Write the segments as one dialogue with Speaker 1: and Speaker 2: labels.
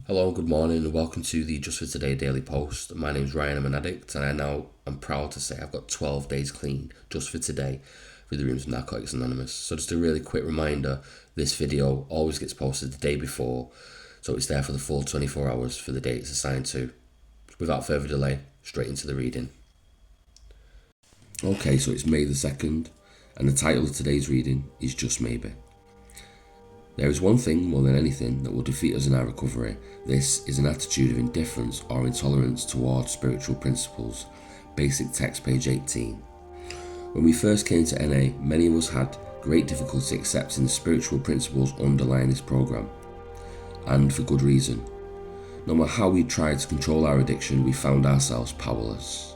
Speaker 1: Hello, good morning, and welcome to the Just for Today Daily Post. My name's Ryan, I'm an addict, and I'm proud to say I've got 12 days clean just for today through the rooms of Narcotics Anonymous. So just a really quick reminder, this video always gets posted the day before, so it's there for the full 24 hours for the day it's assigned to. Without further delay, straight into the reading. Okay, so it's May the 2nd, and the title of today's reading is Just Maybe. There is one thing more than anything that will defeat us in our recovery. This is an attitude of indifference or intolerance towards spiritual principles. Basic text, page 18. When we first came to NA, many of us had great difficulty accepting the spiritual principles underlying this program, and for good reason. No matter how we tried to control our addiction, we found ourselves powerless.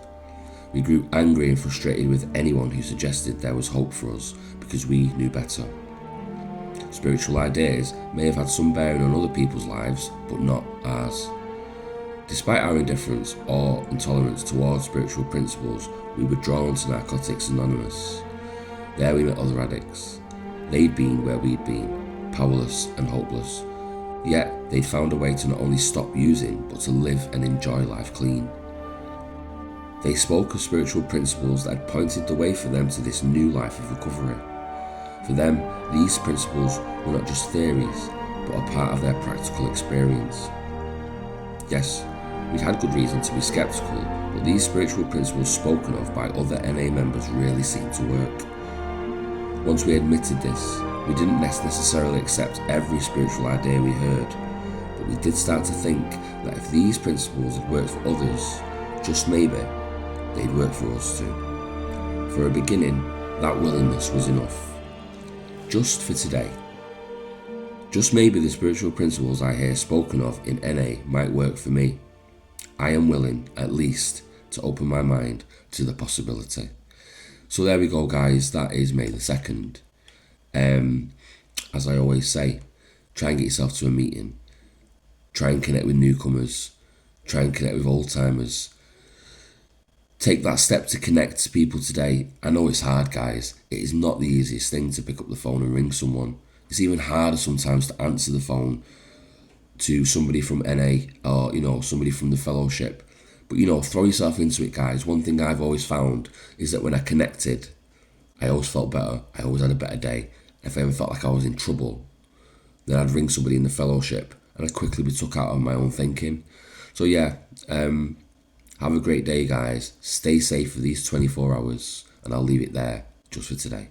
Speaker 1: We grew angry and frustrated with anyone who suggested there was hope for us because we knew better. Spiritual ideas may have had some bearing on other people's lives, but not ours. Despite our indifference or intolerance towards spiritual principles, we were drawn to Narcotics Anonymous. There we met other addicts. They'd been where we'd been, powerless and hopeless. Yet they'd found a way to not only stop using, but to live and enjoy life clean. They spoke of spiritual principles that had pointed the way for them to this new life of recovery. For them, these principles were not just theories, but a part of their practical experience. Yes, we'd had good reason to be sceptical, but these spiritual principles spoken of by other NA members really seemed to work. Once we admitted this, we didn't necessarily accept every spiritual idea we heard, but we did start to think that if these principles had worked for others, just maybe, they'd work for us too. For a beginning, that willingness was enough. Just for today. Just maybe the spiritual principles I hear spoken of in NA might work for me. I am willing, at least, to open my mind to the possibility. So there we go, guys. That is May the 2nd. As I always say, try and get yourself to a meeting. Try and connect with newcomers. Try and connect with old-timers. Take that step to connect to people today. I know it's hard, guys. It is not the easiest thing to pick up the phone and ring someone. It's even harder sometimes to answer the phone to somebody from NA or, somebody from the fellowship. But, throw yourself into it, guys. One thing I've always found is that when I connected, I always felt better. I always had a better day. If I ever felt like I was in trouble, then I'd ring somebody in the fellowship and I'd quickly be took out of my own thinking. So, have a great day, guys. Stay safe for these 24 hours, and I'll leave it there just for today.